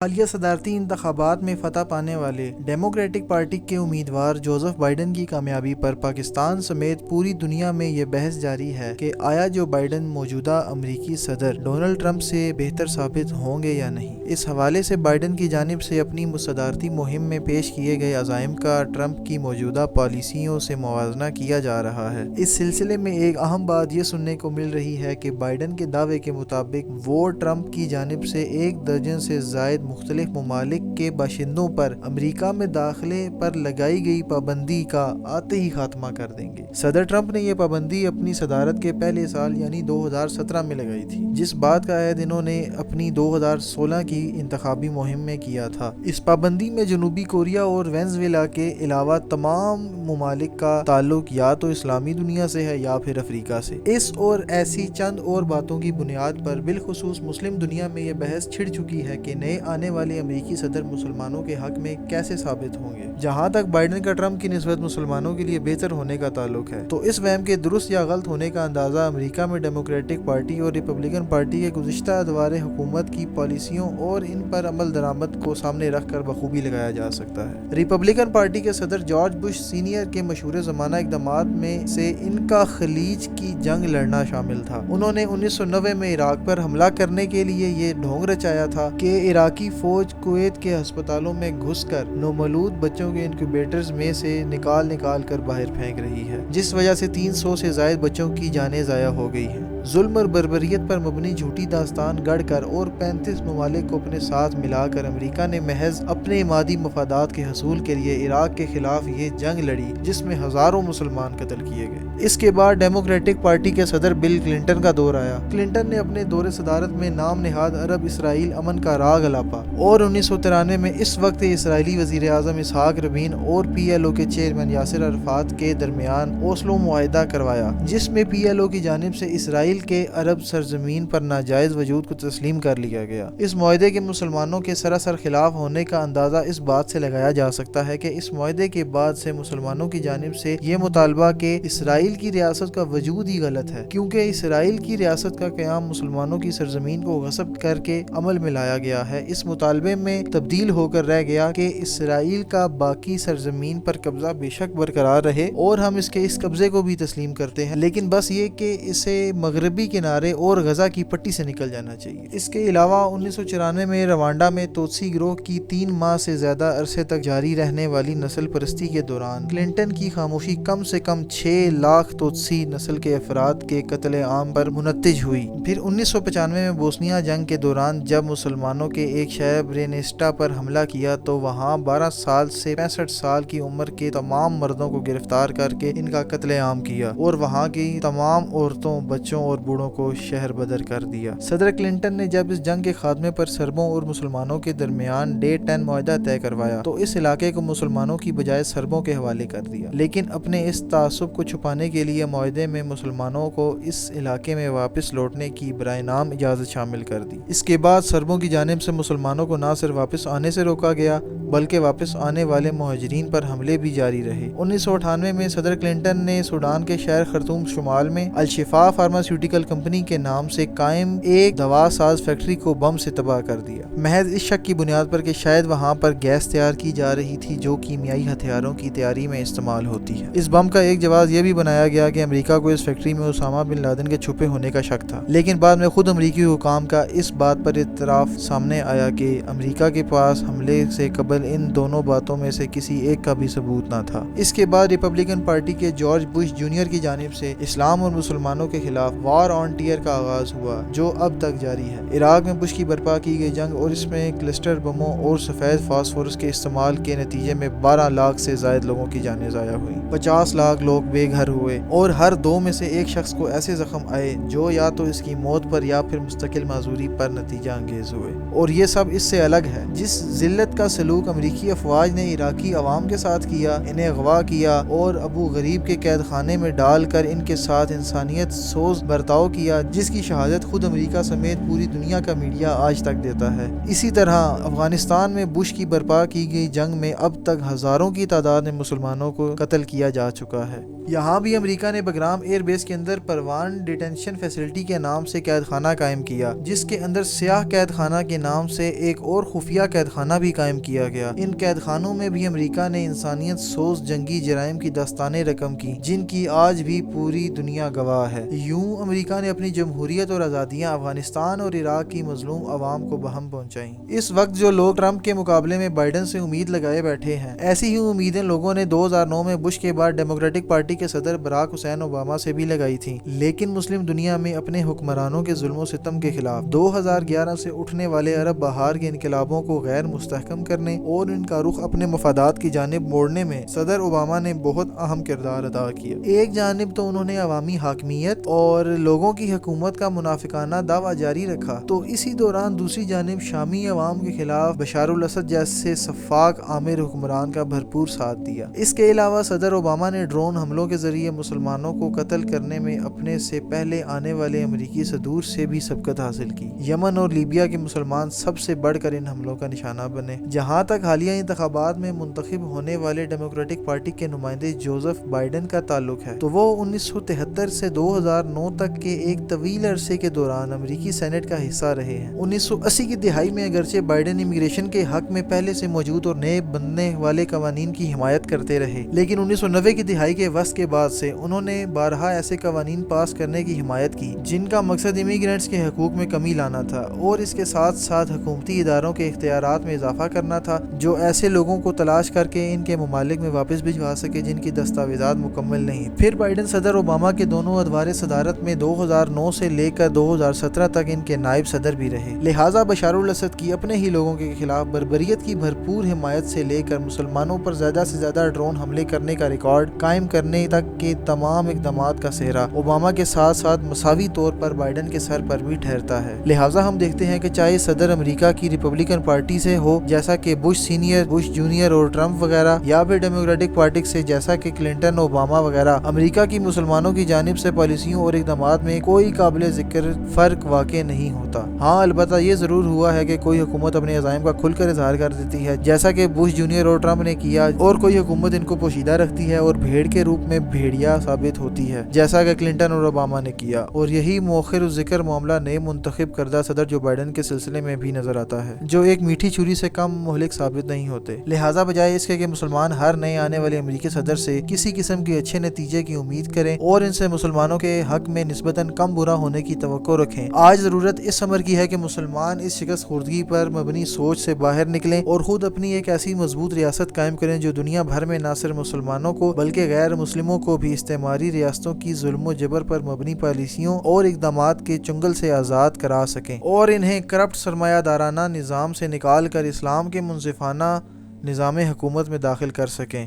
حالیہ صدارتی انتخابات میں فتح پانے والے ڈیموکریٹک پارٹی کے امیدوار جوزف بائیڈن کی کامیابی پر پاکستان سمیت پوری دنیا میں یہ بحث جاری ہے کہ آیا جو بائیڈن موجودہ امریکی صدر ڈونلڈ ٹرمپ سے بہتر ثابت ہوں گے یا نہیں۔ اس حوالے سے بائیڈن کی جانب سے اپنی صدارتی مہم میں پیش کیے گئے عزائم کا ٹرمپ کی موجودہ پالیسیوں سے موازنہ کیا جا رہا ہے۔ اس سلسلے میں ایک اہم بات یہ سننے کو مل رہی ہے کہ بائیڈن کے دعوے کے مطابق وہ ٹرمپ کی جانب سے 1 درجن سے زائد مختلف ممالک کے باشندوں پر امریکہ میں داخلے پر لگائی گئی پابندی کا آتے ہی خاتمہ کر دیں گے۔ صدر ٹرمپ نے یہ پابندی اپنی صدارت کے پہلے سال یعنی 2017 میں لگائی تھی، جس بات کا عہد انہوں نے اپنی 2016 کی انتخابی مہم میں کیا تھا۔ اس پابندی میں جنوبی کوریا اور وینزویلا کے علاوہ تمام ممالک کا تعلق یا تو اسلامی دنیا سے ہے یا پھر افریقہ سے۔ اس اور ایسی چند اور باتوں کی بنیاد پر بالخصوص مسلم دنیا میں یہ بحث چھڑ چکی ہے کہ نئے آنے والے امریکی صدر مسلمانوں کے حق میں کیسے ثابت ہوں گے۔ جہاں تک بائیڈن کا ٹرمپ کی نسبت مسلمانوں کے لیے بہتر ہونے کا تعلق ہے، تو اس وہم کے درست یا غلط ہونے کا اندازہ امریکہ میں ڈیموکریٹک پارٹی اور ریپبلکن پارٹی کے گزشتہ ادوار حکومت کی پالیسیوں اور ان پر عمل درآمد کو سامنے رکھ کر بخوبی لگایا جا سکتا ہے۔ ریپبلکن پارٹی کے صدر جارج بش سینئر کے مشہور زمانہ اقدامات میں سے ان کا خلیج کی جنگ لڑنا شامل تھا۔ انہوں نے 1990 میں عراق پر حملہ کرنے کے لیے یہ ڈھونگ رچایا تھا کہ عراقی فوج کویت کے ہسپتالوں میں گھس کر نومولود بچوں کے انکیوبیٹرز میں سے نکال کر باہر پھینک رہی ہے، جس وجہ سے 300 سے زائد بچوں کی جانیں ضائع ہو گئی ہیں۔ ظلم اور بربریت پر مبنی جھوٹی داستان گڑھ کر اور 35 ممالک کو اپنے ساتھ ملا کر امریکہ نے محض اپنے مادی مفادات کے حصول کے لیے عراق کے خلاف یہ جنگ لڑی، جس میں ہزاروں مسلمان قتل کیے گئے۔ اس کے بعد ڈیموکریٹک پارٹی کے صدر بل کلنٹن کا دور آیا۔ کلنٹن نے اپنے دور صدارت میں نام نہاد عرب اسرائیل امن کا راگ الاپا اور 1993 میں اس وقت اسرائیلی وزیر اعظم اسحاق ربین اور پی ایل او کے چیئرمین یاسر عرفات کے درمیان اوسلو معاہدہ کروایا، جس میں پی ایل او کی جانب سے اسرائیل کے عرب سرزمین پر ناجائز وجود کو تسلیم کر لیا گیا۔ اس معاہدے کے مسلمانوں کے سراسر خلاف ہونے کا اندازہ اس بات سے لگایا جا سکتا ہے کہ اس معاہدے کے بعد سے مسلمانوں کی جانب سے یہ مطالبہ کہ اسرائیل کی ریاست کا وجود ہی غلط ہے، کیونکہ اسرائیل کی ریاست کا قیام مسلمانوں کی سرزمین کو غصب کر کے عمل میں لایا گیا ہے، اس مطالبے میں تبدیل ہو کر رہ گیا کہ اسرائیل کا باقی سرزمین پر قبضہ بے شک برقرار رہے اور ہم اس قبضے کو بھی تسلیم کرتے ہیں، لیکن بس یہ کہ اسے مغربی کنارے اور غزہ کی پٹی سے نکل جانا چاہیے۔ اس کے علاوہ 1994 میں روانڈا میں توتسی گروہ کی 3 ماہ سے زیادہ عرصے تک جاری رہنے والی نسل پرستی کے دوران کلنٹن کی خاموشی کم سے کم 6 لاکھ توتسی نسل کے افراد کے قتل عام پر منتج ہوئی۔ پھر 1995 میں بوسنیا جنگ کے دوران جب مسلمانوں کے ایک شہر برینسٹا پر حملہ کیا تو وہاں 12 سال سے 65 سال کی عمر کے تمام مردوں کو گرفتار کر کے ان کا قتل عام کیا اور وہاں کی تمام عورتوں، بچوں اور بوڑھوں کو شہر بدر کر دیا۔ صدر کلنٹن نے جب اس جنگ کے خاتمے پر سربوں اور مسلمانوں کے درمیان ڈے 10 معاہدہ طے کروایا تو اس علاقے کو مسلمانوں کی بجائے سربوں کے حوالے کر دیا، لیکن اپنے اس تعصب کو چھپانے کے لیے معاہدے میں مسلمانوں کو اس علاقے میں واپس لوٹنے کی برائے نام اجازت شامل کر دی۔ اس کے بعد سربوں کی جانب سے مسلمانوں کو نہ صرف واپس آنے سے روکا گیا بلکہ واپس آنے والے مہاجرین پر حملے بھی جاری رہے۔ 1998 میں صدر کلنٹن نے سوڈان کے شہر خرطوم شمال میں الشفا فارماسیوٹیکل کمپنی کے نام سے قائم ایک دوا ساز فیکٹری کو بم سے تباہ کر دیا، محض اس شک کی بنیاد پر کہ شاید وہاں پر گیس تیار کی جا رہی تھی جو کیمیائی ہتھیاروں کی تیاری میں استعمال ہوتی ہے۔ اس بم کا ایک جواز یہ بھی بنایا گیا کہ امریکہ کو اس فیکٹری میں اسامہ بن لادن کے چھپے ہونے کا شک تھا، لیکن بعد میں خود امریکی حکام کا اس بات پر اعتراف سامنے آیا کہ امریکہ کے پاس حملے سے قبل ان دونوں باتوں میں سے کسی ایک کا بھی ثبوت نہ تھا۔ اس کے بعد ریپبلکن پارٹی کے جارج بش جونیئر کی جانب سے اسلام اور مسلمانوں کے خلاف وار آن ٹیئر کا آغاز ہوا جو اب تک جاری ہے۔ عراق میں بش کی برپا کی گئی جنگ اور اس میں کلسٹر بموں اور سفید فاسفورس کے استعمال کے نتیجے میں 12 لاکھ سے زائد لوگوں کی جانیں ضائع ہوئیں، 50 لاکھ لوگ بے گھر ہوئے اور ہر 2 میں سے ایک شخص کو ایسے زخم آئے جو یا تو اس کی موت پر یا پھر مستقل معذوری پر نتیجہ انگیز ہوئے۔ اور یہ سب اس سے الگ ہے جس ذلت کا سلوک سلوک امریکی افواج نے عراقی عوام کے ساتھ کیا، انہیں اغوا کیا اور ابو غریب کے قید خانے میں ڈال کر ان کے ساتھ انسانیت سوز برتاؤ کیا، جس کی شہادت خود امریکہ سمیت پوری دنیا کا میڈیا آج تک دیتا ہے۔ اسی طرح افغانستان میں بش کی برپا کی گئی جنگ میں اب تک ہزاروں کی تعداد میں مسلمانوں کو قتل کیا جا چکا ہے۔ یہاں بھی امریکہ نے بگرام ایئر بیس کے اندر پروان ڈیٹینشن فیسلٹی کے نام سے قید خانہ قائم کیا، جس کے اندر سیاہ قید خانہ کے نام سے ایک اور خفیہ قید خانہ بھی قائم کیا گیا۔ ان قید خانوں میں بھی امریکہ نے انسانیت سوز جنگی جرائم کی داستانیں رقم کی، جن کی آج بھی پوری دنیا گواہ ہے۔ یوں امریکہ نے اپنی جمہوریت اور آزادیاں افغانستان اور عراق کی مظلوم عوام کو بہم پہنچائیں۔ اس وقت جو لوگ ٹرمپ کے مقابلے میں بائیڈن سے امید لگائے بیٹھے ہیں، ایسی ہی امیدیں لوگوں نے 2009 میں بش کے بعد ڈیموکریٹک پارٹی کے صدر براک حسین اوباما سے بھی لگائی تھی، لیکن مسلم دنیا میں اپنے حکمرانوں کے ظلم و ستم کے خلاف 2011 سے اٹھنے والے عرب بہار کے انقلابوں کو غیر مستحکم کرنے اور ان کا رخ اپنے مفادات کی جانب موڑنے میں صدر اوباما نے بہت اہم کردار ادا کیا۔ ایک جانب تو انہوں نے عوامی حاکمیت اور لوگوں کی حکومت کا منافقانہ دعویٰ جاری رکھا، تو اسی دوران دوسری جانب شامی عوام کے خلاف بشار الاسد جیسے سفاک عامر حکمران کا بھرپور ساتھ دیا۔ اس کے علاوہ صدر اوباما نے ڈرون حملوں کے ذریعے مسلمانوں کو قتل کرنے میں اپنے سے پہلے آنے والے امریکی صدور سے بھی سبقت حاصل کی۔ یمن اور لیبیا کے مسلمان سب سے بڑھ کر ان حملوں کا نشانہ بنے۔ جہاں تک حالیہ انتخابات میں منتخب ہونے والے ڈیموکریٹک پارٹی کے نمائندے جوزف بائیڈن کا تعلق ہے، تو وہ 1973 سے 2009 تک کے ایک طویل عرصے کے دوران امریکی سینٹ کا حصہ رہے ہیں۔ 1980 کی دہائی میں اگرچہ بائیڈن امیگریشن کے حق میں پہلے سے موجود اور نئے بننے والے قوانین کی حمایت کرتے رہے، لیکن 1990 کی دہائی کے وسط کے بعد سے انہوں نے بارہا ایسے قوانین پاس کرنے کی حمایت کی جن کا مقصد امیگرینٹس کے حقوق میں کمی لانا تھا اور اس کے ساتھ ساتھ حکومتی اداروں کے اختیارات میں اضافہ کرنا تھا، جو ایسے لوگوں کو تلاش کر کے ان کے ممالک میں واپس بھجوا سکے جن کی دستاویزات مکمل نہیں۔ پھر بائیڈن صدر اوباما کے دونوں ادوار صدارت میں 2009 سے لے کر 2017 تک ان کے نائب صدر بھی رہے، لہٰذا بشار الاسد کی اپنے ہی لوگوں کے خلاف بربریت کی بھرپور حمایت سے لے کر مسلمانوں پر زیادہ سے زیادہ ڈرون حملے کرنے کا ریکارڈ قائم کرنے تک کے تمام اقدامات کا سہرا اوباما کے ساتھ ساتھ مساوی طور پر بائیڈن کے سر پر بھی ٹھہرتا ہے۔ لہٰذا ہم دیکھتے ہیں کہ چاہے صدر امریکہ کی ریپبلکن پارٹی سے ہو جیسا کہ بش سینئر، بش جونیئر اور ٹرمپ وغیرہ، یا پھر ڈیموکریٹک پارٹی سے جیسا کہ کلنٹن، اوباما وغیرہ، امریکہ کی مسلمانوں کی جانب سے پالیسیوں اور اقدامات میں کوئی قابل ذکر فرق واقع نہیں ہوتا۔ ہاں، البتہ یہ ضرور ہوا ہے کہ کوئی حکومت اپنے عزائم کا کھل کر اظہار کر دیتی ہے، جیسا کہ بش جونیئر اور ٹرمپ نے کیا، اور کوئی حکومت ان کو پوشیدہ رکھتی ہے اور بھیڑ کے روپ میں بھیڑیا ثابت ہوتی ہے، جیسا کہ کلنٹن اور اوباما نے کیا، اور یہی مؤخر الذکر معاملہ نئے منتخب کردہ صدر جو بائیڈن کے سلسلے میں بھی نظر آتا ہے، جو ایک میٹھی چھری سے کم مہلک ثابت نہیں ہوتے۔ لہٰذا بجائے اس کے کہ مسلمان ہر نئے آنے والے امریکی صدر سے کسی قسم کے اچھے نتیجے کی امید کریں اور ان سے مسلمانوں کے حق میں نسبتاً کم برا ہونے کی توقع رکھیں، آج ضرورت اس امر کی ہے کہ مسلمان اس شکست خوردگی پر مبنی سوچ سے باہر نکلیں اور خود اپنی ایک ایسی مضبوط ریاست قائم کریں جو دنیا بھر میں نہ صرف مسلمانوں کو بلکہ غیر مسلموں کو بھی استعماری ریاستوں کی ظلم و جبر پر مبنی پالیسیوں اور اقدامات کے چنگل سے آزاد کرا سکیں اور انہیں کرپٹ سرمایہ دارانہ نظام سے نکال کر اسلام کے منصفانہ نظام حکومت میں داخل کر سکیں۔